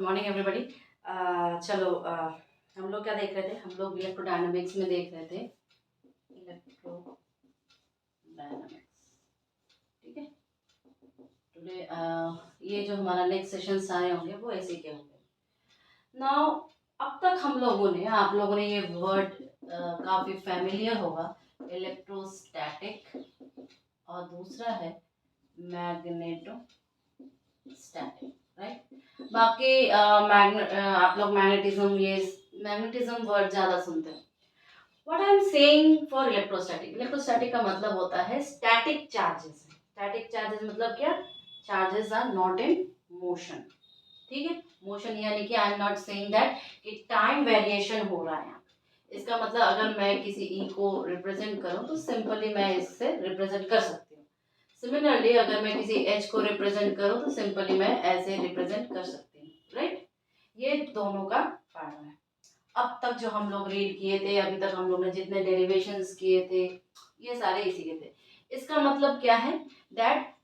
Morning everybody. चलो, हम लोग क्या देख रहे थे? हम लोग इलेक्ट्रोडायनामिक्स में देख रहे थे। इलेक्ट्रोडायनामिक्स, ठीक है। टुडे ये जो हमारा नेक्स्ट सेशन सारे होंगे वो ऐसे के होंगे। नाउ, अब तक हम लोगों ने आप लोगों ने ये वर्ड काफ़ी फैमिलियर होगा, इलेक्ट्रोस्टैटिक, और दूसरा है मैग्नेटोस्टैटिक, राइट। बाकी आप लोग मैग्नेटिज्म, ये मैग्नेटिज्म वर्ड ज़्यादा सुनते हैं। What I'm saying for electrostatic, electrostatic का मतलब होता है स्टैटिक चार्जेस। स्टैटिक चार्जेस मतलब क्या? Charges are not in motion, ठीक है। मोशन यानी कि I am not saying that कि टाइम वेरिएशन हो रहा है यहाँ। इसका मतलब अगर मैं किसी ई को रिप्रेजेंट करूँ तो सिंपली मैं इससे रिप्रेजेंट कर सकती हूँ। सिमिलरली अगर मैं किसी एच को रिप्रेजेंट करूँ तो सिंपली मैं ऐसे रिप्रेजेंट कर सकती हूँ, राइट। ये दोनों का फायदा है। अब तक जो हम लोग रीड किए थे, अभी तक हम लोग ने जितने डेरिवेशंस किए थे, ये सारे इसी के थे। इसका मतलब क्या है? That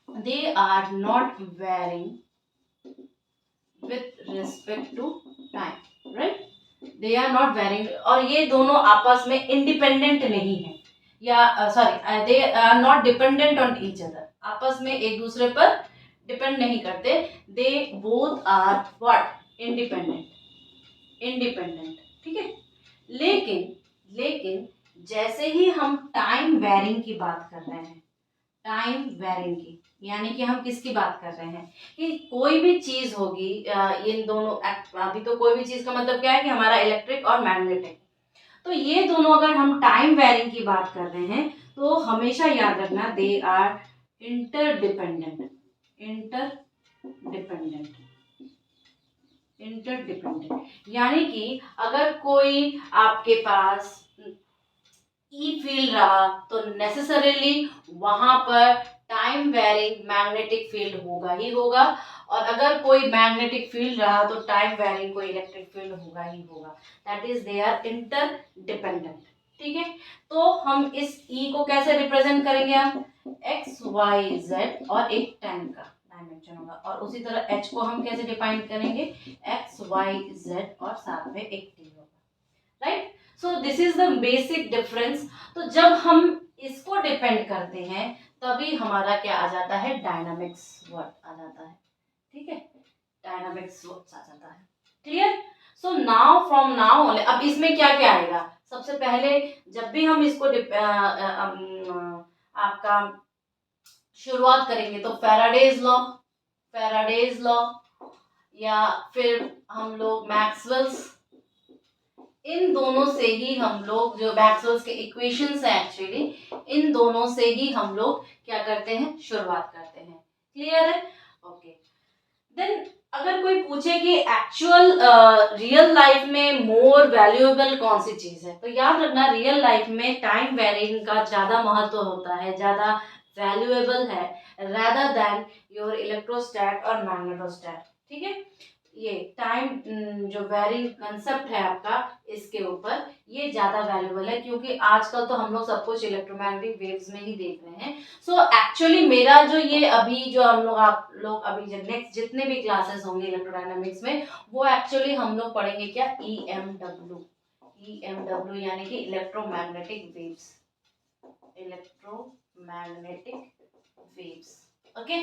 they are not varying with respect to time, right. They are not varying, और ये दोनों आपस में इंडिपेंडेंट नहीं है, या sorry, they are not dependent on each other. आपस में एक दूसरे पर डिपेंड नहीं करते। They both are what? Independent, ठीक है। लेकिन लेकिन जैसे ही हम टाइम वेरिंग की बात कर रहे हैं, टाइम वेरिंग की यानी कि हम किसकी बात कर रहे हैं कि कोई भी चीज होगी, इन दोनों अभी तो कोई भी चीज का मतलब क्या है कि हमारा इलेक्ट्रिक और मैग्नेटिक, तो ये दोनों अगर हम टाइम वेरिंग की बात कर रहे हैं तो हमेशा याद रखना they are interdependent. Interdependent interdependent यानी कि अगर कोई आपके पास ई फील्ड रहा तो नेसेसरीली वहां पर टाइम वेरिंग मैग्नेटिक फील्ड होगा ही होगा, और अगर कोई मैग्नेटिक फील्ड रहा तो टाइम वेरिंग कोई इलेक्ट्रिक फील्ड होगा ही होगा। That is they are interdependent, ठीक है। तो हम इस ई को कैसे रिप्रेजेंट करेंगे? हम एक्स वाई जेड और एक टाइम का डायमेंशन होगा, और उसी तरह एच को हम कैसे डिफाइन करेंगे? एक्स वाई जेड और साथ में एक टी होगा, right. So this is the basic difference. तो जब हम इसको डिपेंड करते हैं तभी हमारा क्या आ जाता है? डायनामिक्स वर्ड आ जाता है, ठीक है। डायनामिक्स वर्ड आ जाता है, clear. So now from now on, अब इसमें क्या क्या आएगा? सबसे पहले जब भी हम इसको आपका शुरुआत करेंगे तो फैराडेज लॉ, या फिर हम लोग मैक्सवेल्स, इन दोनों से ही हम लोग, जो मैक्सवेल्स के इक्वेशंस हैं एक्चुअली, इन दोनों से ही हम लोग क्या करते हैं? शुरुआत करते हैं, क्लियर है? ओके। देन अगर कोई पूछे कि एक्चुअल रियल लाइफ में मोर वैल्यूएबल कौन सी चीज है, तो याद रखना रियल लाइफ में टाइम वेरिंग का ज्यादा महत्व होता है, ज्यादा वैल्यूएबल है, rather than योर इलेक्ट्रोस्टैट और मैग्नेटोस्टैट, ठीक है। ये टाइम जो वेरिंग कंसेप्ट है आपका, इसके ऊपर ये ज्यादा वैल्यूबल है, क्योंकि आजकल तो हम लोग सब कुछ इलेक्ट्रोमैग्नेटिक वेव्स में ही देख रहे हैं। सो एक्चुअली मेरा जो ये अभी जो हम लोग, आप लोग अभी जो नेक्स्ट जितने भी क्लासेस होंगे इलेक्ट्रोडायनामिक्स में, वो एक्चुअली हम लोग पढ़ेंगे क्या? EMW यानी कि electromagnetic waves, electromagnetic waves. Okay,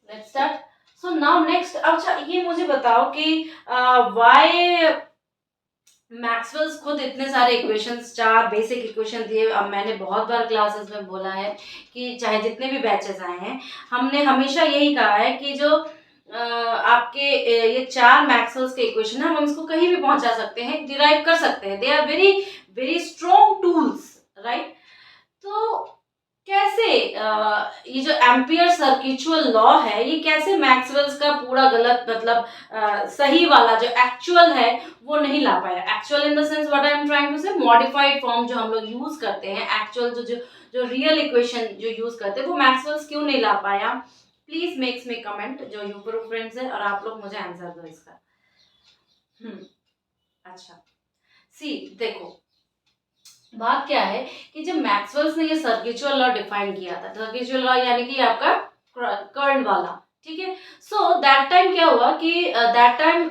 let's start. So now next, अच्छा ये मुझे बताओ कि व्हाई मैक्सवेल्स खुद इतने सारे इक्वेशंस, 4 बेसिक इक्वेशन दिए। अब मैंने बहुत बार क्लासेस में बोला है कि चाहे जितने भी बैचेस आए हैं, हमने हमेशा यही कहा है कि जो आपके ये 4 मैक्सवेल्स के इक्वेशन है, हम इसको कहीं भी पहुंचा सकते हैं, डिराइव कर सकते हैं। They are very very strong tools, right. तो कैसे ये जो एम्पियर सर्किचुअल लॉ है, ये कैसे मैक्सवेल्स का पूरा गलत मतलब सही वाला जो एक्चुअल है वो नहीं ला पाया? Actual in the sense what I am trying to say, modified form जो हम लोग यूज करते हैं, एक्चुअल जो जो जो रियल इक्वेशन जो यूज करते हैं, वो मैक्सवेल्स क्यों नहीं ला पाया? प्लीज मेक्स मी कमेंट, जो यूट्यूब फ्रेंड्स है, और आप लोग मुझे आंसर दो इसका। अच्छा, सी देखो, बात क्या है कि जब मैक्सवेल्स ने ये सर्किचुअल लॉ डिफाइन किया था, सर्किचुअल लॉ यानी कि आपका करंट वाला, ठीक है। सो दैट टाइम क्या हुआ कि दैट टाइम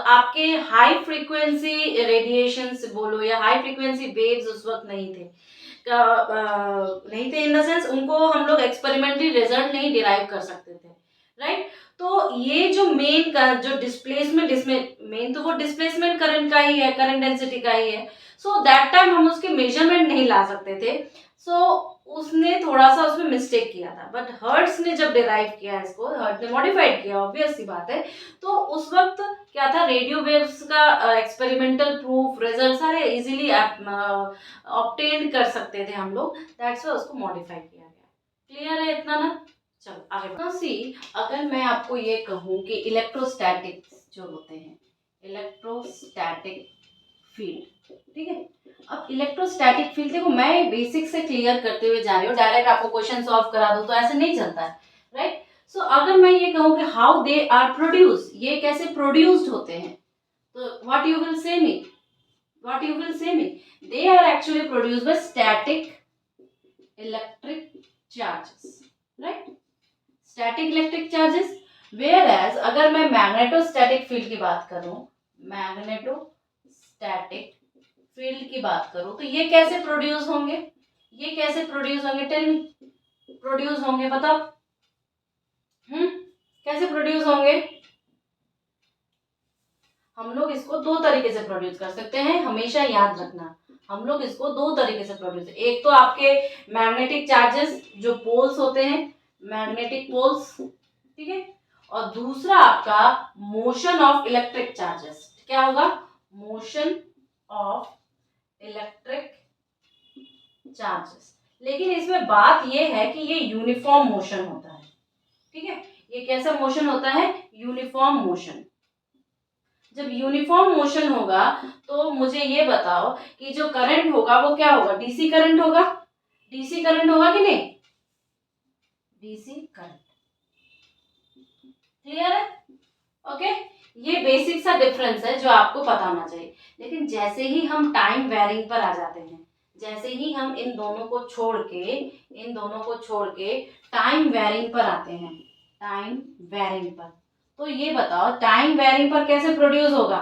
आपके हाई फ्रीक्वेंसी रेडिएशंस बोलो या हाई फ्रीक्वेंसी वेव्स उस वक्त नहीं थे, नहीं थे इन द सेंस उनको हम लोग एक्सपेरिमेंटली रिजल्ट नहीं डिराइव कर सकते थे, राइट। तो ये जो मेन का जो डिस्प्लेसमेंट, इसमें मेन तो वो डिस्प्लेसमेंट करंट का ही है, करंट डेंसिटी का ही है। सो दैट टाइम हम उसके मेजरमेंट नहीं ला सकते थे। सो उसने थोड़ा सा उसमें मिस्टेक किया था, बट हर्ट्स ने जब डिराइव किया इसको, हर्ट ने मॉडिफाइड किया, ऑब्वियस सी बात है। तो उस वक्त क्या था, रेडियो वेव्स का एक्सपेरिमेंटल प्रूफ रिजल्ट सारे इजीली ऑब्टेन कर सकते थे हम लोग, दैट्स व्हाई उसको मॉडिफाई किया गया। क्लियर है इतना ना? चलो आगे बढ़ो। सी, अगर मैं आपको ये कहूँ कि इलेक्ट्रोस्टैटिक्स जो होते हैं, इलेक्ट्रोस्टैटिक फील्ड, ठीक है। अब इलेक्ट्रोस्टैटिक फील्ड देखो, मैं बेसिक से क्लियर करते हुए जा रही हूँ, डायरेक्ट आपको क्वेश्चन सॉल्व करा दूँ तो ऐसे नहीं चलता है, राइट। सो अगर मैं ये कहूँ कि हाउ दे आर प्रोड्यूस, ये कैसे प्रोड्यूस्ड होते हैं, तो what you will say me, what you will say me, they are actually produced by static electric charges, right, static electric charges. Whereas अगर मैं मैग्नेटोस्टैटिक फील्ड की बात करूं, मैग्नेटोस्टैटिक फील्ड की बात करूं, तो ये कैसे प्रोड्यूस होंगे, ये कैसे प्रोड्यूस होंगे, टेल मी, प्रोड्यूस होंगे बताओ, कैसे प्रोड्यूस होंगे? हम लोग इसको दो तरीके से प्रोड्यूस कर सकते हैं, हमेशा याद रखना, हम लोग इसको दो तरीके से प्रोड्यूस, एक तो आपके मैग्नेटिक चार्जेस जो पोल्स होते हैं, मैग्नेटिक पोल्स, ठीक है, और दूसरा आपका मोशन ऑफ इलेक्ट्रिक चार्जेस, क्या होगा, मोशन ऑफ इलेक्ट्रिक चार्जेस। लेकिन इसमें बात यह है कि ये यूनिफॉर्म मोशन होता है, ठीक है, ये कैसा मोशन होता है, यूनिफॉर्म मोशन। जब यूनिफॉर्म मोशन होगा तो मुझे ये बताओ कि जो करंट होगा वो क्या होगा, डीसी करंट होगा, डीसी करंट होगा कि नहीं, डीसी करंट, क्लियर है? ओके, ये बेसिक सा डिफरेंस है जो आपको पता होना चाहिए। लेकिन जैसे ही हम टाइम वेरिंग पर आ जाते हैं, जैसे ही हम इन दोनों को छोड़ के, इन दोनों को छोड़ के टाइम वेरिंग पर आते हैं, टाइम वेरिंग पर, तो ये बताओ टाइम वेरिंग पर कैसे प्रोड्यूस होगा,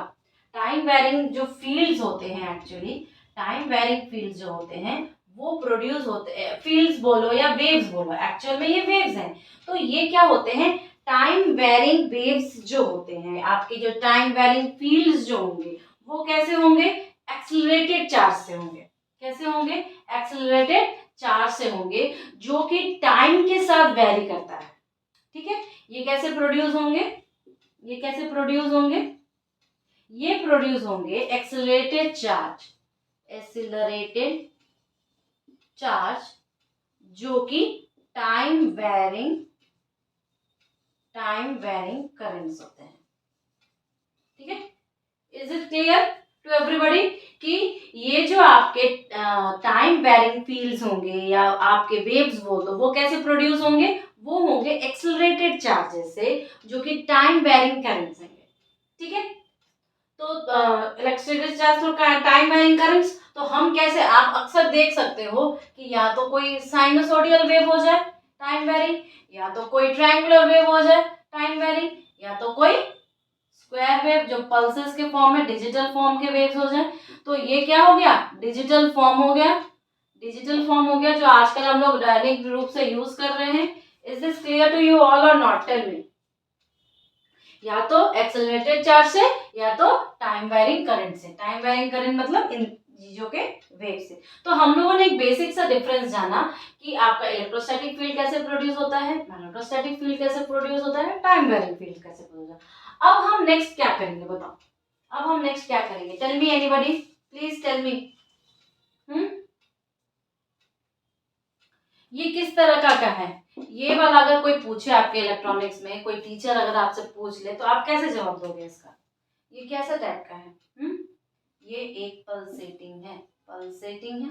टाइम वेरिंग जो फील्ड्स होते हैं, एक्चुअली टाइम वेरिंग फील्ड्स जो होते हैं वो प्रोड्यूस होते हैं, फील्ड्स बोलो या वेव्स बोलो, एक्चुअल में ये वेव्स हैं। तो ये क्या होते हैं, टाइम वेरिंग वेव्स जो होते हैं, आपके जो टाइम वेरिंग फील्ड्स जो होंगे वो कैसे होंगे, एक्सेलरेटेड चार्ज से होंगे, कैसे होंगे, एक्सेलरेटेड चार्ज से होंगे, जो कि टाइम के साथ वेरी करता है, ठीक है। ये कैसे प्रोड्यूस होंगे, ये कैसे प्रोड्यूस होंगे, ये प्रोड्यूस होंगे एक्सेलरेटेड चार्ज, एक्सेलरेटेड चार्ज जो कि टाइम वेरिंग करंट्स होते हैं, ठीक है। Is it clear to everybody कि ये जो आपके टाइम वेरिंग फील्ड्स होंगे या आपके वेव्स बोल दो, वो कैसे प्रोड्यूस होंगे, वो होंगे एक्सेलरेटेड चार्जेस से जो कि टाइम वेरिंग करंट्स हैं, ठीक है। तो इलेक्ट्रिसिटी चार्ज तो टाइम वेरिंग करंट्स, तो हम कैसे, आप अक्सर देख सकते हो कि या तो कोई साइनसोइडल वेव हो जाए टाइम वेरिंग, या तो कोई ट्रायंगुलर वेव हो जाए टाइम वेरिंग, या तो कोई स्क्वायर वेव जो पल्सेस के फॉर्म में डिजिटल फॉर्म के वेव्स हो जाए। तो ये क्या हो गया, डिजिटल फॉर्म हो गया, डिजिटल फॉर्म हो गया जो आजकल हम लोग डायरेक्ट रूप से यूज कर रहे हैं। Is this clear to you all और नॉट, टेल मी। या तो एक्सेलरेटेड चार्ज से या तो टाइम वेरिंग करंट से, टाइम वेरिंग करंट मतलब इन चीजों के वेव से। तो हम लोगों ने एक बेसिक सा डिफरेंस जाना कि आपका इलेक्ट्रोस्टैटिक फील्ड कैसे प्रोड्यूस होता है, मैग्नेटोस्टैटिक फील्ड कैसे प्रोड्यूस होता है, टाइम वेरिंग फील्ड कैसे प्रोड्यूस होता है। अब हम नेक्स्ट क्या करेंगे बताओ, अब हम नेक्स्ट क्या करेंगे, tell me anybody, please tell me. ये किस तरह का है, ये वाला अगर कोई पूछे आपके इलेक्ट्रॉनिक्स में, कोई टीचर अगर आपसे पूछ ले तो आप कैसे जवाब दोगे इसका, ये कैसा टाइप का है, ये एक पल्सेटिंग है, पल्सेटिंग है,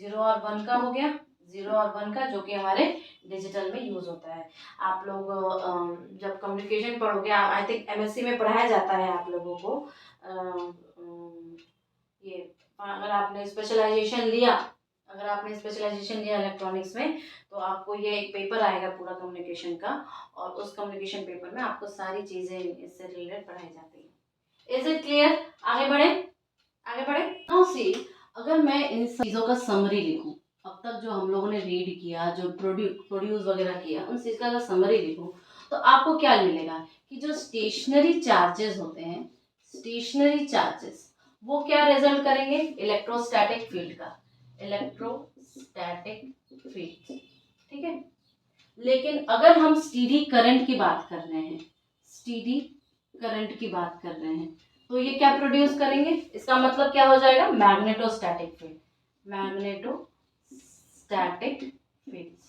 0 और 1 का हो गया, 0 और 1 का जो कि हमारे डिजिटल में यूज होता है। आप लोग जब कम्युनिकेशन पढ़ोगे, आई थिंक एमएससी में पढ़ाया जाता है आप लोगों को, ये अगर आपने स्पेशलाइजेशन लिया अगर आपने स्पेशलाइजेशन लिया इलेक्ट्रॉनिक्स में तो आपको ये एक पेपर आएगा पूरा कम्युनिकेशन का, और उस कम्युनिकेशन पेपर में आपको सारी चीज़ें इससे रिलेटेड पढ़ाई जाती है। Is it clear? आगे बढ़े, आगे बढ़े। नाउ सी, अगर मैं इन चीज़ों का समरी लिखूं, अब तक जो हम लोगों ने रीड किया, जो प्रोड्यूस वगैरह किया, उन चीज़ का अगर समरी लिखूं तो आपको क्या मिलेगा कि जो स्टेशनरी चार्जेस होते हैं, स्टेशनरी चार्जेस वो क्या रिजल्ट करेंगे, इलेक्ट्रोस्टैटिक फील्ड का, इलेक्ट्रोस्टैटिक फील्ड, ठीक है। लेकिन अगर हम स्टीडी करंट की बात कर रहे हैं, स्टीडी करंट की बात कर रहे हैं, तो ये क्या प्रोड्यूस करेंगे, इसका मतलब क्या हो जाएगा, मैग्नेटोस्टैटिक फील्ड, मैग्नेटोस्टैटिक फील्ड।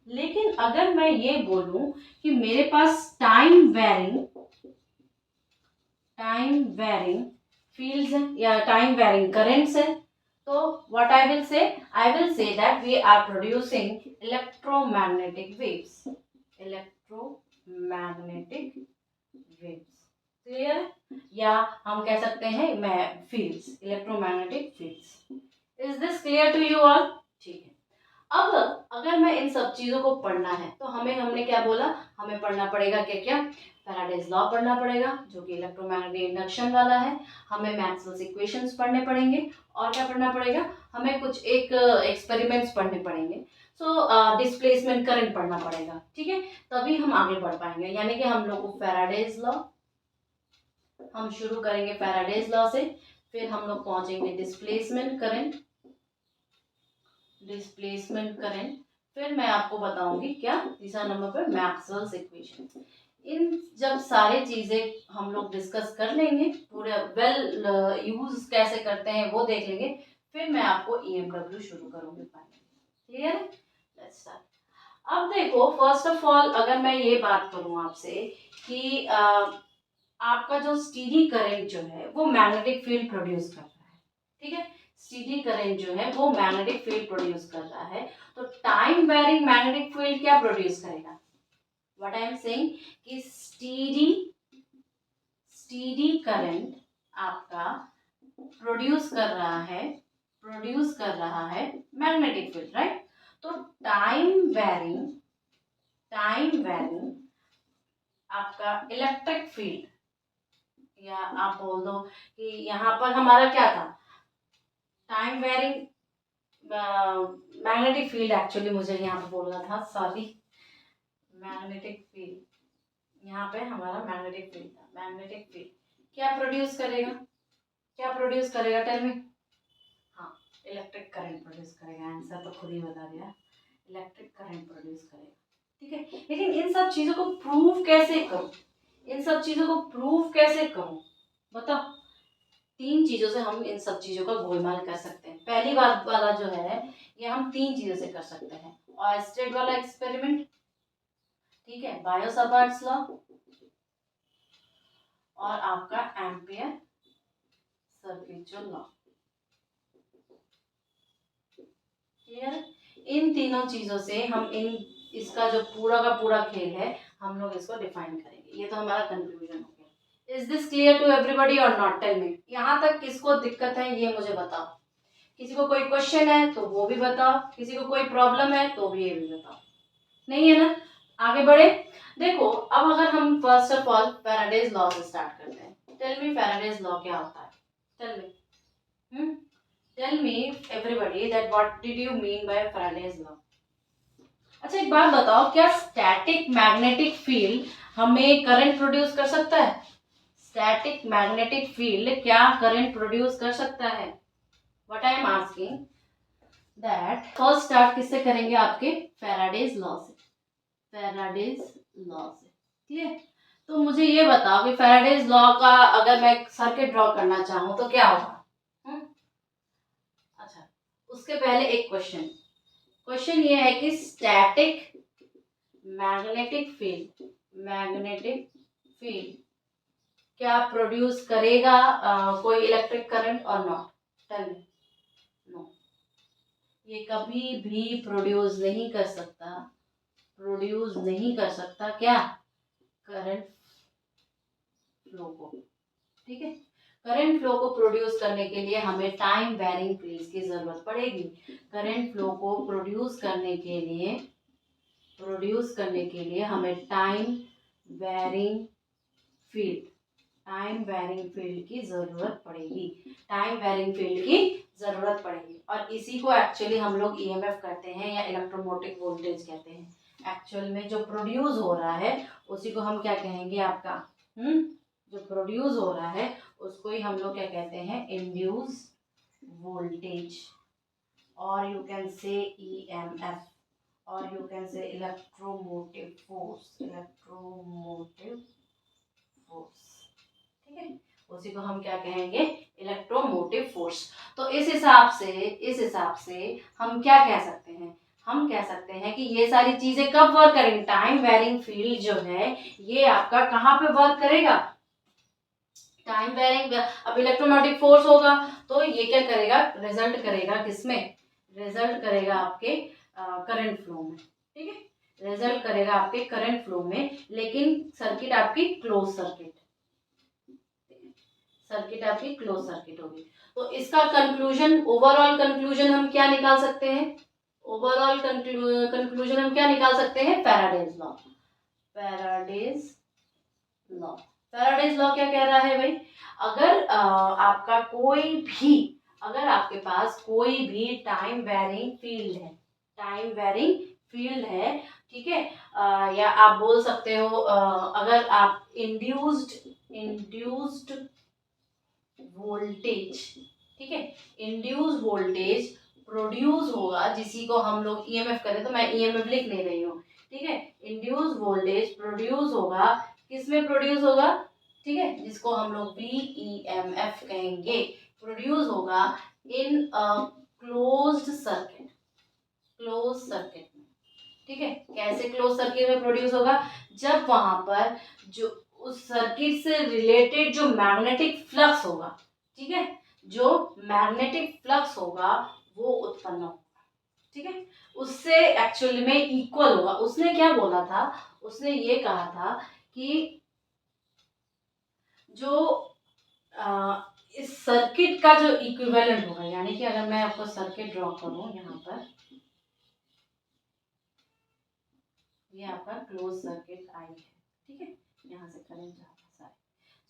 लेकिन अगर मैं ये बोलूं कि मेरे पास टाइम वेरिंग फील्ड्स है या टाइम वेरिंग करंट्स है, तो what I will say that we are producing electromagnetic waves, electromagnetic waves, clear? या हम कह सकते हैं मैं fields, electromagnetic fields. Is this clear to you all? ठीक है। अब अगर मैं इन सब चीज़ों को पढ़ना है तो हमने क्या बोला, हमें पढ़ना पड़ेगा क्या क्या, फैराडेज लॉ पढ़ना पड़ेगा जो कि इलेक्ट्रोमैग्नेटिक इंडक्शन वाला है, हमें मैक्सवेल्स इक्वेशंस पढ़ने पड़ेंगे, और क्या पढ़ना पड़ेगा, हमें कुछ एक एक्सपेरिमेंट्स पढ़ने पड़ेंगे, सो डिस्प्लेसमेंट करंट पढ़ना पड़ेगा, ठीक है, तभी हम आगे बढ़ पाएंगे। यानी कि हम लोग को फैराडेज लॉ, हम शुरू करेंगे फैराडेज लॉ से, फिर हम लोग पहुंचेंगे डिस्प्लेसमेंट करंट, फिर मैं आपको बताऊंगी क्या, तीसरा नंबर पर मैक्सवेल्स इक्वेशन। इन जब सारी चीजें हम लोग डिस्कस कर लेंगे, पूरे वेल यूज कैसे करते हैं वो देख लेंगे, फिर मैं आपको ईएमडब्ल्यू शुरू करूंगी फाइनली, क्लियर? Let's start. अब देखो, फर्स्ट ऑफ ऑल अगर मैं ये बात करूं आपसे कि आपका जो स्टीडी करंट जो है वो मैग्नेटिक फील्ड प्रोड्यूस कर रहा है, ठीक है, स्टीडी करंट जो है वो मैग्नेटिक फील्ड प्रोड्यूस कर रहा है, तो टाइम वेरिंग मैग्नेटिक फील्ड क्या प्रोड्यूस करेगा, व्हाट आई एम सेइंग कि स्टीडी करंट आपका प्रोड्यूस कर रहा है मैग्नेटिक फील्ड, राइट? तो टाइम वेरिंग आपका इलेक्ट्रिक फील्ड, या आप बोल दो कि यहाँ पर हमारा क्या था, time varying magnetic field, actually मुझे यहाँ पे बोलना था, सॉरी, मैग्नेटिक फील्ड, यहाँ पे हमारा मैग्नेटिक फील्ड था, मैग्नेटिक फील्ड क्या प्रोड्यूस करेगा टेल मी, हाँ, इलेक्ट्रिक करंट प्रोड्यूस करेगा, आंसर तो खुद ही बता दिया, इलेक्ट्रिक करंट प्रोड्यूस करेगा, ठीक है। लेकिन इन सब चीज़ों को प्रूव कैसे करूँ, बताओ। तीन चीज़ों से हम इन सब चीज़ों का गोलमाल कर सकते हैं। पहली बात वाला जो है ये हम तीन चीज़ों से कर सकते हैं, ऑयस्टेड वाला एक्सपेरिमेंट, ठीक है, बायो-सावर्ट्स लॉ, और आपका एम्पियर-सर्किचुअल लॉ, क्लियर? इन तीनों चीज़ों से हम इसका जो पूरा का पूरा खेल है हम लोग इसको डिफाइन करेंगे। ये तो हमारा कंक्लूजन हो गया। Is this clear to everybody और नॉट? टेल मी, यहाँ तक किसको दिक्कत है ये मुझे बताओ, किसी को कोई क्वेश्चन है तो वो भी बताओ, किसी को कोई प्रॉब्लम है तो भी ये भी बताओ, नहीं है ना? आगे बढ़े। देखो, अब अगर हम first of all Faraday's law से स्टार्ट करते हैं, टेल मी फैराडेज लॉ क्या होता है, tell me everybody that what did you mean by Faraday's law. अच्छा, एक बात बताओ, क्या स्टैटिक मैग्नेटिक फील्ड हमें करंट प्रोड्यूस कर सकता है? स्टैटिक मैग्नेटिक फील्ड क्या करंट प्रोड्यूस कर सकता है? What I am asking that, first start किससे करेंगे, आपके फैराडेज लॉ से, क्लियर? तो मुझे ये बताओ कि फैराडेज लॉ का अगर मैं सर्किट ड्रॉ करना चाहूँ तो क्या होगा? अच्छा, उसके पहले एक क्वेश्चन ये है कि स्टैटिक मैग्नेटिक फील्ड क्या प्रोड्यूस करेगा कोई इलेक्ट्रिक करंट और नॉट? Tell me. नो, ये कभी भी प्रोड्यूस नहीं कर सकता क्या, करंट फ्लो को, ठीक है। करंट फ्लो को प्रोड्यूस करने के लिए हमें टाइम वैरिंग फील्ड्स की जरूरत पड़ेगी। करंट फ्लो को प्रोड्यूस करने के लिए हमें टाइम वैरिंग फील्ड की जरूरत पड़ेगी। और इसी को एक्चुअली हम लोग ईएमएफ कहते हैं या इलेक्ट्रोमोटिव वोल्टेज कहते हैं। एक्चुअल में जो प्रोड्यूस हो रहा है उसी को हम क्या कहेंगे आपका जो प्रोड्यूस हो रहा है उसको ही हम लोग क्या कहते हैं, इंड्यूस वोल्टेज, और यू कैन से ईएमएफ, और you can say electromotive force, ठीक है। उसी को हम क्या कहेंगे, इलेक्ट्रोमोटिव फोर्स। तो इस हिसाब से हम क्या कह सकते हैं, हम कह सकते हैं कि ये सारी चीजें कब वर्क करेंगे, टाइम वेरिंग फील्ड जो है ये आपका कहाँ पे वर्क करेगा, टाइम वेरिंग। अब इलेक्ट्रोमैग्नेटिक फोर्स होगा तो ये क्या करेगा, रिजल्ट करेगा किसमें, रिजल्ट करेगा आपके करंट फ्लो में, ठीक है, रिजल्ट करेगा आपके करंट फ्लो में। लेकिन सर्किट आपकी क्लोज सर्किट होगी। तो इसका कंक्लूजन, ओवरऑल कंक्लूजन हम क्या निकाल सकते हैं, फैराडेज लॉ क्या कह रहा है भाई, अगर आपके पास कोई भी टाइम वेरिंग फील्ड है, ठीक है, या आप बोल सकते हो अगर आप इंड्यूस्ड वोल्टेज, ठीक है, इंड्यूस वोल्टेज प्रोड्यूस होगा, जिसी को हम लोग ईएमएफ करें, तो मैं ईएमएफ लिख नहीं रही हूँ, ठीक है, इंड्यूस वोल्टेज प्रोड्यूस होगा, किसमें प्रोड्यूस होगा, ठीक है, जिसको हम लोग वीईएमएफ कहेंगे, प्रोड्यूस होगा इन क्लोज्ड सर्किट में, ठीक है। कैसे क्लोज सर्किट में प्रोड्यूस होगा, जब वहां पर जो उस सर्किट से रिलेटेड जो मैग्नेटिक फ्लक्स होगा, ठीक है, जो मैग्नेटिक फ्लक्स होगा वो उत्पन्न होगा, ठीक है, उससे एक्चुअली में इक्वल होगा। उसने क्या बोला था, उसने ये कहा था कि जो इस सर्किट का जो इक्विवेलेंट होगा, यानी कि अगर मैं आपको सर्किट ड्रॉ करूं, यहाँ पर ये आपका क्लोज सर्किट आई है, ठीक है, यहाँ से करंट जाता है।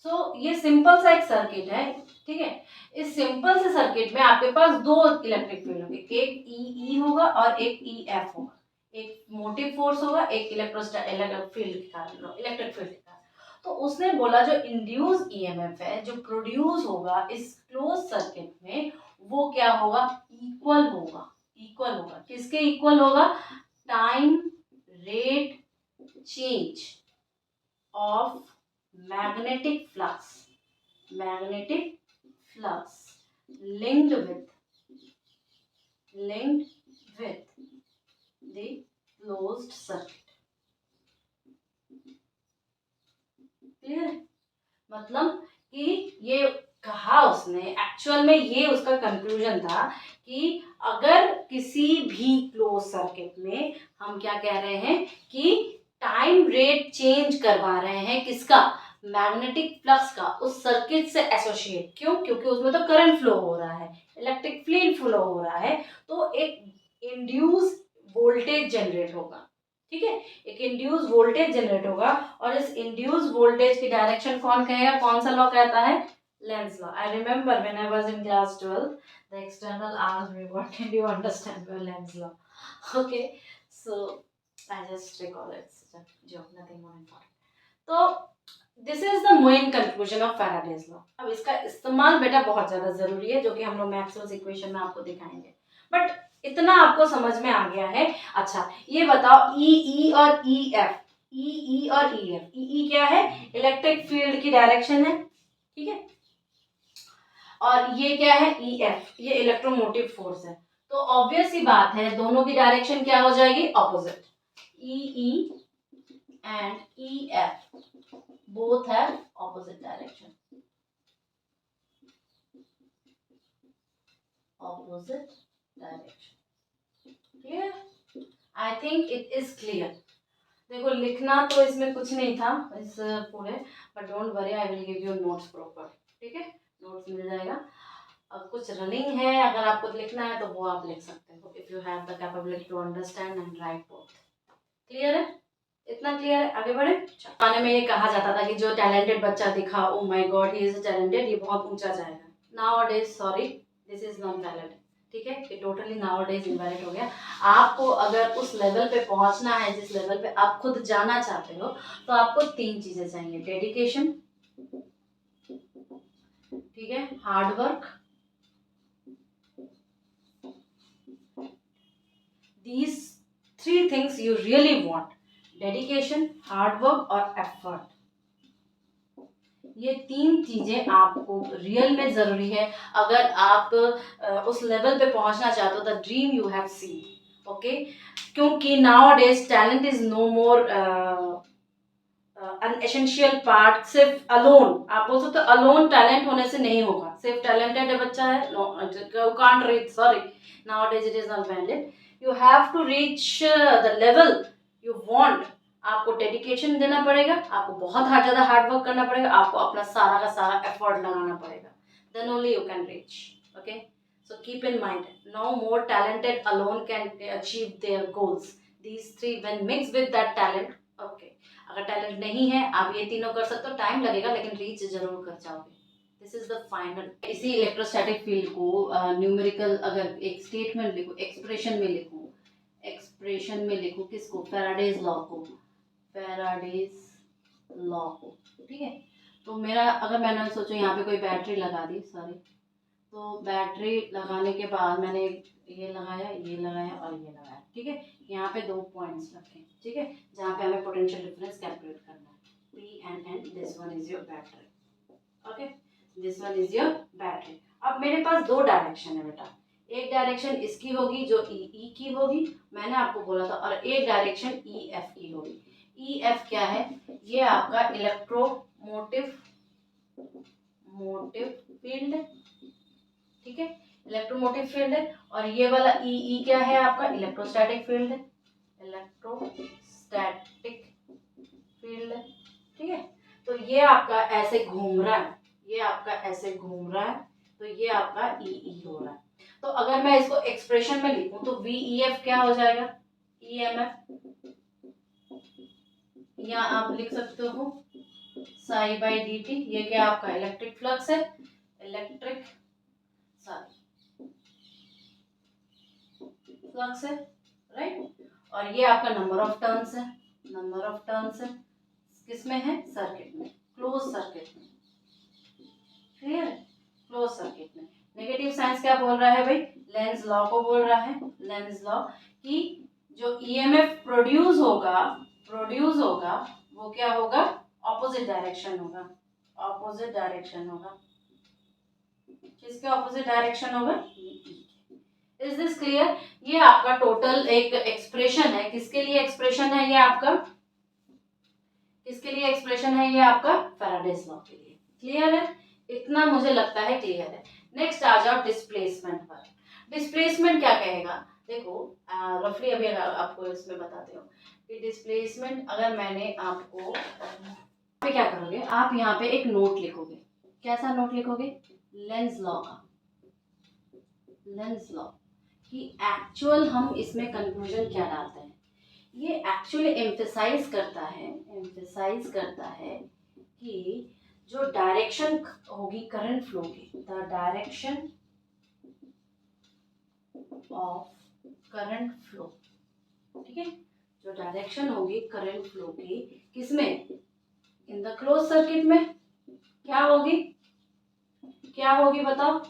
सो ये सिंपल सा एक सर्किट है, ठीक है। इस सिंपल से सर्किट में आपके पास दो इलेक्ट्रिक फील्ड होंगे, एक ई होगा और एक ई एफ होगा, एक मोटिव फोर्स होगा, एक इलेक्ट्रिक फील्ड के कारण। तो उसने बोला जो इंड्यूस ईएमएफ है जो प्रोड्यूस होगा इस क्लोज सर्किट में, वो क्या होगा, इक्वल होगा। किसके इक्वल होगा, time rate change of magnetic flux linked with the closed circuit। Clear, मतलब कि ये कहा उसने, एक्चुअल में ये उसका कंक्लूजन था कि अगर किसी भी क्लोज सर्किट में हम क्या कह रहे हैं कि टाइम रेट चेंज करवा रहे हैं, किसका, मैग्नेटिक फ्लक्स का, उस सर्किट से एसोसिएट। क्यों, क्योंकि उसमें तो करंट फ्लो हो रहा है, इलेक्ट्रिक फील्ड फ्लो हो रहा है, तो एक इंड्यूस वोल्टेज जनरेट होगा, ठीक है, एक इंड्यूस वोल्टेज जनरेट होगा। और इस इंड्यूस वोल्टेज की डायरेक्शन कौन कहेगा, कौन सा लॉ कहता है, Lenz law. I remember when I was in class 12 the external asked me what did you understand by Lenz law, okay, so I just recall it, जो नथिंग मोर इम्पोर्टेंट। तो this is the main conclusion of Faraday's law. अब इसका इस्तेमाल बेटा बहुत ज्यादा जरूरी है, जो कि हम लोग मैक्सवेल्स इक्वेशन में आपको दिखाएंगे, बट इतना आपको समझ में आ गया है। अच्छा ये बताओ, ई और ई एफ, ई और ई एफ, ई क्या है, इलेक्ट्रिक फील्ड की डायरेक्शन है, ठीक है, और ये क्या है, ई एफ, ये इलेक्ट्रोमोटिव फोर्स है। तो ऑब्वियस सी बात है दोनों की डायरेक्शन क्या हो जाएगी, opposite. E and E F both have opposite direction, clear, I think it is clear. देखो लिखना तो इसमें कुछ नहीं था इस पूरे, but don't worry, I will give you notes proper, ठीक है, नोट्स मिल जाएगा। अब कुछ रनिंग है, अगर आपको लिखना है तो वो आप लिख सकते हो, if you have the capability to understand and write both. Clear है? इतना क्लियर है? आगे बढ़े। गाने में ये कहा जाता था कि जो टैलेंटेड बच्चा दिखा, oh my god he is talented, ये बहुत ऊंचा जाएगा। Nowadays sorry, this is not valid. ठीक है, ये टोटली नाउ-अ-डेज इनवैलिड हो गया। आपको अगर उस लेवल पे पहुंचना है जिस लेवल पे आप खुद जाना चाहते हो, तो आपको 3 चीजें चाहिए। डेडिकेशन, ठीक है, hard work, these 3 things you really want, dedication, hard work और एफर्ट। ये 3 चीजें आपको रियल में जरूरी है अगर आप उस लेवल पे पहुंचना चाहते हो, the dream you have seen. Okay, क्योंकि nowadays talent is no more an essential part. सिर्फ अलोन, आप बोल सकते हो अलोन टैलेंट होने से नहीं होगा। सिर्फ टैलेंटेड बच्चा है, no, you can't reach, sorry, nowadays it is not valid. You have to reach the level you want. आपको डेडिकेशन देना पड़ेगा, आपको बहुत ज़्यादा हार्ड वर्क करना पड़ेगा, आपको अपना सारा का सारा एफर्ट लगाना पड़ेगा, then only you can reach. Okay, so keep in mind, no more talented alone can achieve their goals, these 3 when mix with that talent. Okay, अगर टैलेंट नहीं है आप ये तीनों कर सकते हो, टाइम लगेगा लेकिन रीच जरूर कर जाओगे। This is the final. इसी इलेक्ट्रोस्टैटिक फील्ड को न्यूमेरिकल अगर एक स्टेटमेंट लिखो, एक्सप्रेशन में लिखूं, एक्सप्रेशन में लिखूं किसको, फैराडेज लॉ को, फैराडेज लॉ को। ठीक है, तो मेरा अगर मैंने सोचो यहाँ पे कोई बैटरी लगा दी, सॉरी, तो बैटरी लगाने के बाद मैंने ये लगाया, ये लगाया और ये लगाया। ठीक है, यहाँ पे 2 पॉइंट्स रखे, ठीक है, जहाँ पे हमें पोटेंशियल डिफरेंस कैलकुलेट करना है। P and N, this one is your battery. Okay, this one is your battery. अब मेरे पास 2 डायरेक्शन है बेटा, एक डायरेक्शन इसकी होगी जो ई की होगी, मैंने आपको बोला था, और एक डायरेक्शन ई एफ की होगी। ई एफ क्या है, ये आपका इलेक्ट्रोमोटिव फील्ड है। ठीक है, इलेक्ट्रोमोटिव फील्ड है, और ये वाला ई क्या है आपका, इलेक्ट्रोस्टैटिक फील्ड है, इलेक्ट्रोस्टैटिक फील्ड है। ठीक है, तो ये आपका ऐसे घूम रहा है, ये आपका ऐसे घूम रहा है, तो ये आपका ई हो रहा है। तो अगर मैं इसको एक्सप्रेशन में लिखूं तो वी ई एफ क्या हो जाएगा, ई एम एफ, या आप लिख सकते हो साई बाई डी टी। ये क्या आपका इलेक्ट्रिक फ्लक्स है, इलेक्ट्रिक फ्लक्स है, राइट, और ये आपका नंबर ऑफ टर्न्स है, नंबर ऑफ टर्न्स है, किसमें है, सर्किट में, क्लोज सर्किट में। क्लियर है, क्लोज सर्किट में। नेगेटिव साइंस क्या बोल रहा है भाई, लेंज लॉ को बोल रहा है, लेंज लॉ, कि जो ईएमएफ प्रोड्यूस होगा वो क्या होगा, ऑपोजिट डायरेक्शन होगा, ऑपोजिट डायरेक्शन होगा। किसके ऑपोजिट डायरेक्शन होगा, इज दिस क्लियर। ये आपका टोटल एक एक्सप्रेशन है, किसके लिए एक्सप्रेशन है ये आपका, किसके लिए एक्सप्रेशन है ये आपका, फैराडेज लॉ के लिए। क्लियर है, इतना मुझे लगता है क्लियर है। नेक्स्ट आ जाओ डिस्प्लेसमेंट पर। डिस्प्लेसमेंट क्या कहेगा, देखो रफली अभी आपको इसमें बताते हो कि डिस्प्लेसमेंट, अगर मैंने आपको पे क्या करोगे, आप यहाँ पे एक नोट लिखोगे, कैसा नोट लिखोगे, लेंज लॉ का, लेंज लॉ कि एक्चुअल हम इसमें कंक्लूजन क्या डालते हैं। ये एक्चुअली एम्फेसाइज करता है कि जो डायरेक्शन होगी करंट फ्लो की, the direction of current flow, ठीक है, जो डायरेक्शन होगी करंट फ्लो की, किसमें, इन द क्लोज सर्किट में, क्या होगी बताओ,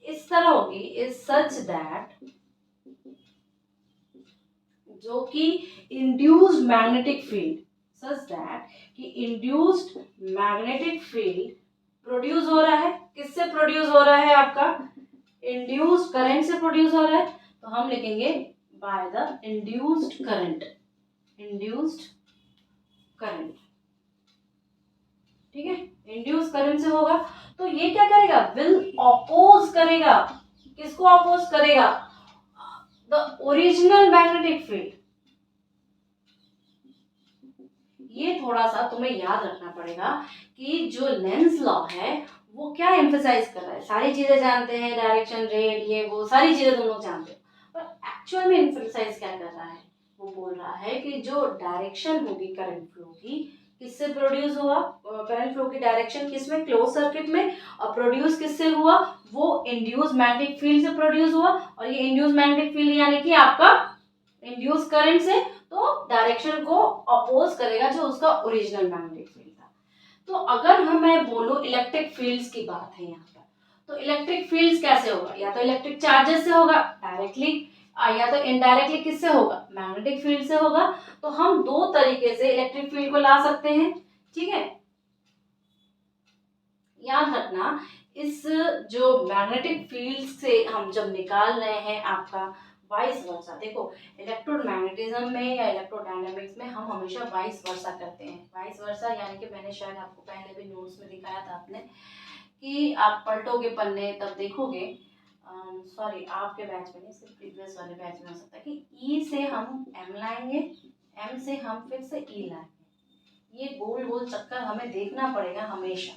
इस तरह होगी, इज सच दैट, जो कि induced magnetic field, such that कि इंड्यूस्ड मैग्नेटिक फील्ड प्रोड्यूस हो रहा है, किससे प्रोड्यूस हो रहा है आपका, इंड्यूस्ड करंट से प्रोड्यूस हो रहा है, तो हम लिखेंगे by the induced current, induced current. ठीक है, इंड्यूस करंट से होगा, तो ये क्या करेगा, विल अपोज करेगा, किसको अपोज करेगा, द ओरिजिनल मैग्नेटिक फील्ड। ये थोड़ा सा तुम्हें याद रखना पड़ेगा कि जो लेंज लॉ है वो क्या एम्फसाइज कर रहा है, सारी चीजें जानते हैं, डायरेक्शन, रेट, ये वो सारी चीजें तुम लोग जानते हो, पर एक्चुअल में एम्फसाइज क्या कर रहा है, वो बोल रहा है कि जो डायरेक्शन होगी करंट फ्लो की, किससे प्रोड्यूस हुआ, करंट फ्लो की डायरेक्शन किसमें, क्लोज सर्किट में, और प्रोड्यूस किससे हुआ, वो इंड्यूस मैग्नेटिक फील्ड से प्रोड्यूस हुआ, और ये इंड्यूस मैग्नेटिक फील्ड यानी कि आपका इंड्यूस करंट से, तो डायरेक्शन को अपोज करेगा जो उसका ओरिजिनल मैग्नेटिक फील्ड था। तो अगर मैं बोलूं इलेक्ट्रिक फील्ड्स की बात है यहाँ पर, तो इलेक्ट्रिक फील्ड्स कैसे होगा, या तो इलेक्ट्रिक चार्जेस से होगा डायरेक्टली, या तो इनडायरेक्टली किससे होगा, मैग्नेटिक फील्ड से होगा। तो हम दो तरीके से इलेक्ट्रिक फील्ड को ला सकते हैं, ठीक है। याद रखना, इस जो मैग्नेटिक फील्ड से हम जब निकाल रहे हैं आपका वाइस वर्सा, देखो इलेक्ट्रोमैग्नेटिज्म में या इलेक्ट्रोडायनामिक्स में हम हमेशा वाइस वर्सा करते हैं। वाइस वर्सा यानी कि मैंने शायद आपको पहले भी नोट्स में दिखाया था आपने, कि आप पलटोगे पन्ने तब देखोगे, सॉरी आपके बैच में नहीं, सिर्फ प्रीवियस वाले बैच में हो सकता है कि ई से हम एम लाएंगे, एम से हम फिर से ई लाएंगे, ये गोल गोल चक्कर हमें देखना पड़ेगा हमेशा,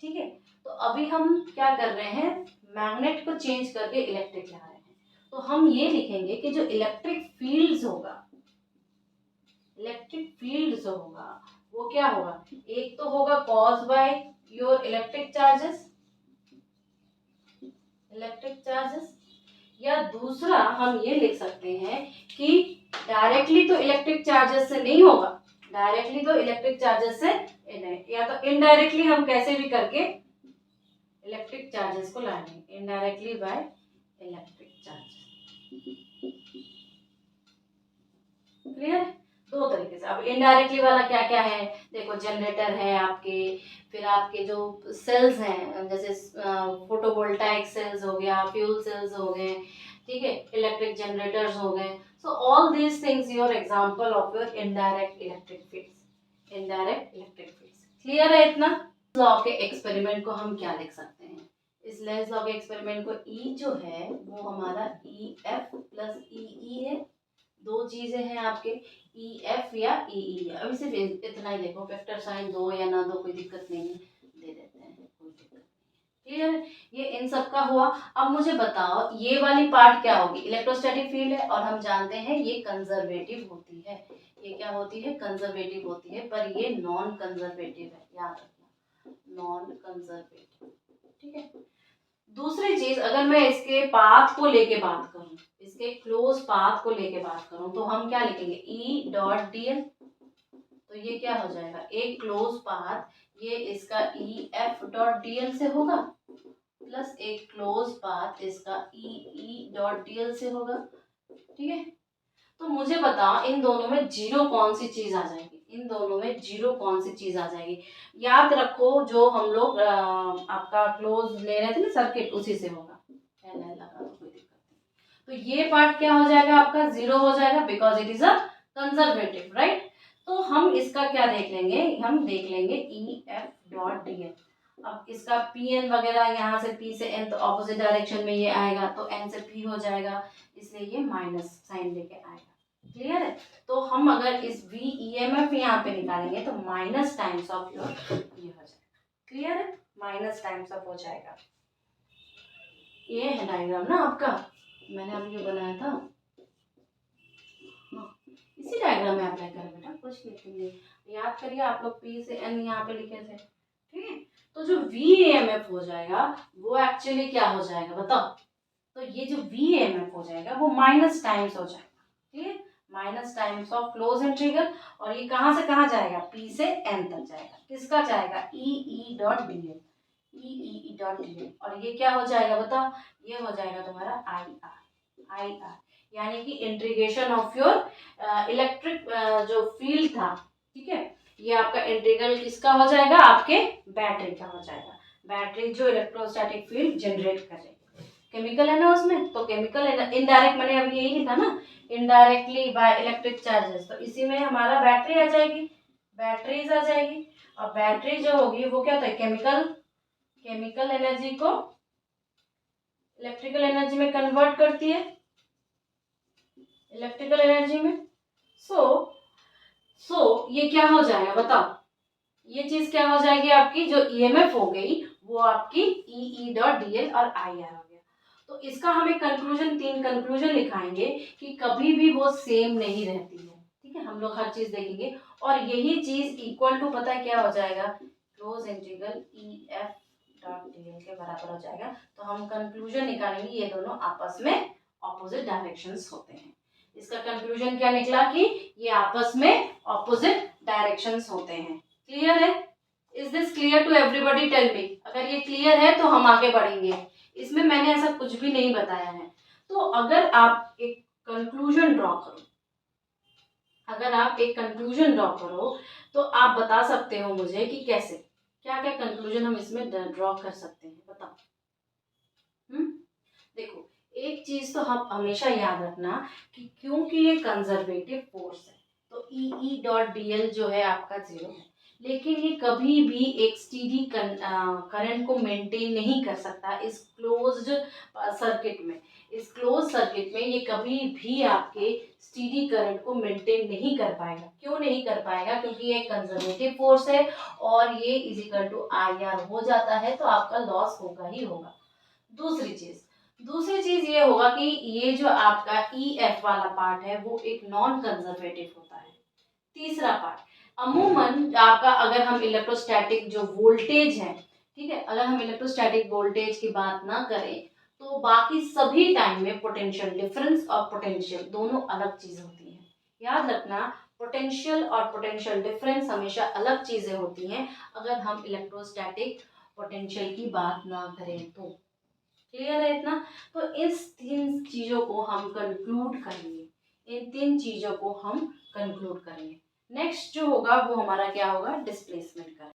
ठीक है। तो अभी हम क्या कर रहे हैं, मैग्नेट को चेंज करके इलेक्ट्रिक ला रहे हैं। तो हम ये लिखेंगे कि जो इलेक्ट्रिक फील्ड्स होगा, इलेक्ट्रिक फील्ड जो होगा वो क्या होगा, एक तो होगा cause by your electric charges, electric charges, या दूसरा हम ये लिख सकते हैं कि डायरेक्टली तो इलेक्ट्रिक चार्जेस से नहीं होगा, डायरेक्टली तो इलेक्ट्रिक चार्जेस से नहीं, या तो इनडायरेक्टली हम कैसे भी करके इलेक्ट्रिक चार्जेस को लाएंगे, indirectly by electric charges. Clear, दो तरीके से। अब इनडायरेक्टली वाला क्या क्या है, देखो जनरेटर है आपके, फिर आपके जो सेल्स हैं जैसे फोटोवोल्टाइक सेल्स हो गया, फ्यूल सेल्स हो गए, ठीक है, इलेक्ट्रिक जनरेटर्स हो गए। So all these things your example of your indirect electric fields, indirect electric fields. Clear है इतना। लॉ के एक्सपेरिमेंट को हम क्या लिख सकते हैं, इस लेंस लॉ के एक्सपेरिमेंट को ई जो है वो हमारा ई एफ प्लस ई ई है, दो चीजें हैं आपके, ई एफ या ई ई है। अभी सिर्फ इतना ही देखो, वेक्टर साइन दो या ना दो कोई दिक्कत नहीं है, दे देते हैं, कोई दिक्कत नहीं। क्लियर, ये इन सब का हुआ। अब मुझे बताओ ये वाली पार्ट क्या होगी, इलेक्ट्रोस्टैटिक फील्ड है और हम जानते हैं ये कंजर्वेटिव होती है, ये क्या होती है, कंजर्वेटिव होती है, पर ये नॉन कंजर्वेटिव है, याद रखना, नॉन कंजर्वेटिव, ठीक है। दूसरी चीज, अगर मैं इसके पाथ को लेके बात करूं, इसके क्लोज पाथ को लेके बात करूं, तो हम क्या लिखेंगे, ई डॉट डी एल, तो ये क्या हो जाएगा, एक क्लोज पाथ, ये इसका E F dot D L से होगा, प्लस एक क्लोज पाथ इसका ई ई डॉट डी एल से होगा, ठीक है। तो मुझे बताओ इन दोनों में जीरो कौन सी चीज आ जाएगी, इन दोनों में जीरो कौन सी चीज आ जाएगी, याद रखो जो हम लोग आपका क्लोज ले रहे थे ना सर्किट, उसी से होगा, एल एल लगा दो, कोई दिक्कत नहीं। तो ये पार्ट क्या हो जाएगा आपका, जीरो हो जाएगा, because it is a conservative, right. तो हम इसका क्या देख लेंगे, हम देख लेंगे E F dot D L. अब इसका पी एन वगैरह, यहाँ से पी से एन तो ऑपोजिट डायरेक्शन में ये आएगा, तो एन से पी हो जाएगा, इसलिए ये माइनस साइन लेके आएगा। क्लियर है। तो हम अगर इस वी ई एम एफ यहाँ पे निकालेंगे तो माइनस टाइम्स ऑफ योर ये हो जाएगा। क्लियर है, माइनस टाइम्स ऑफ हो जाएगा। ये है डायग्राम ना आपका, मैंने अभी जो बनाया था, इसी डायग्राम में अप्लाई करें बेटा, कुछ लिखेंगे, याद करिए आप लोग पी से एन यहाँ पे लिखे थे, ठीक है। तो जो वी एम एफ हो जाएगा वो एक्चुअली क्या हो जाएगा बताओ, तो ये जो वी एम एफ हो जाएगा वो माइनस टाइम्स हो जाएगा, ठीक है, minus times of close integral, और ये कहाँ से कहाँ जाएगा, पी से एन तक जाएगा, किसका जाएगा, ई ई डॉट डी एल, ई ई डॉट डी एल, और ये क्या हो जाएगा बताओ, ये हो जाएगा तुम्हारा आई आर, आई आर, यानी कि इंटीग्रेशन ऑफ योर इलेक्ट्रिक जो फील्ड था, ठीक है, ये आपका इंटीग्रल किसका हो जाएगा, आपके बैटरी का हो जाएगा, बैटरी जो इलेक्ट्रोस्टैटिक फील्ड जनरेट करेगी, केमिकल है ना उसमें, तो केमिकल इनडायरेक्ट, मैंने अभी यही लिखा ना, इनडायरेक्टली बाय इलेक्ट्रिक चार्जेस, तो इसी में हमारा बैटरी आ जाएगी, बैटरीज आ जाएगी, और बैटरी जो होगी वो क्या होता है, केमिकल, केमिकल एनर्जी को इलेक्ट्रिकल एनर्जी में कन्वर्ट करती है, इलेक्ट्रिकल एनर्जी में। सो ये क्या हो जाएगा बताओ, ये चीज क्या हो जाएगी, आपकी जो ईएमएफ हो गई वो आपकी ई डॉट डी एल और आई आर हो गया। तो इसका हम एक कंक्लूजन, 3 कंक्लूजन लिखाएंगे कि कभी भी वो सेम नहीं रहती है। ठीक है, हम लोग हर चीज देखेंगे और यही चीज इक्वल टू पता है क्या हो जाएगा, close integral E F dot D L के बराबर हो जाएगा। तो हम कंक्लूजन निकालेंगे ये दोनों आपस में ऑपोजिट डायरेक्शंस होते हैं। इसका कंक्लूजन क्या निकला कि ये आपस में ऑपोजिट डायरेक्शंस होते हैं। क्लियर है? Is this clear to everybody? Tell me. अगर ये क्लियर है तो हम आगे बढ़ेंगे। इसमें मैंने ऐसा कुछ भी नहीं बताया है। तो अगर आप एक कंक्लूजन ड्रॉ करो, अगर आप एक कंक्लूजन ड्रॉ करो तो आप बता सकते हो मुझे कि कैसे, क्या क्या कंक्लूजन हम इसमें ड्रॉ कर सकते हैं, बताओ। देखो, एक चीज तो हम हमेशा याद रखना कि क्योंकि ये कंजर्वेटिव फोर्स है तो ई डॉट डी एल जो है आपका 0 है, लेकिन ये कभी भी एक स्टीडी करंट को मेंटेन नहीं कर सकता इस क्लोज्ड सर्किट में। इस क्लोज सर्किट में ये कभी भी आपके स्टीडी करंट को मेंटेन नहीं कर पाएगा। क्यों नहीं कर पाएगा? क्योंकि ये कंजर्वेटिव फोर्स है और ये is equal to I R हो जाता है, तो आपका लॉस होगा ही होगा। दूसरी चीज ये होगा कि ये जो आपका ई एफ वाला पार्ट है वो एक नॉन कंजर्वेटिव होता है। तीसरा पार्ट, अमूमन आपका अगर हम इलेक्ट्रोस्टैटिक जो वोल्टेज है, ठीक है, अगर हम इलेक्ट्रोस्टैटिक वोल्टेज की बात ना करें तो बाकी सभी टाइम में पोटेंशियल डिफरेंस और पोटेंशियल दोनों अलग चीज होती है। याद रखना, पोटेंशियल और पोटेंशियल डिफरेंस हमेशा अलग चीजें होती हैं अगर हम इलेक्ट्रोस्टैटिक पोटेंशियल की बात ना करें तो। क्लियर है इतना? तो इस 3 चीजों को हम कंक्लूड करेंगे, इन 3 चीजों को हम कंक्लूड करेंगे। नेक्स्ट जो होगा वो हमारा क्या होगा, डिस्प्लेसमेंट का।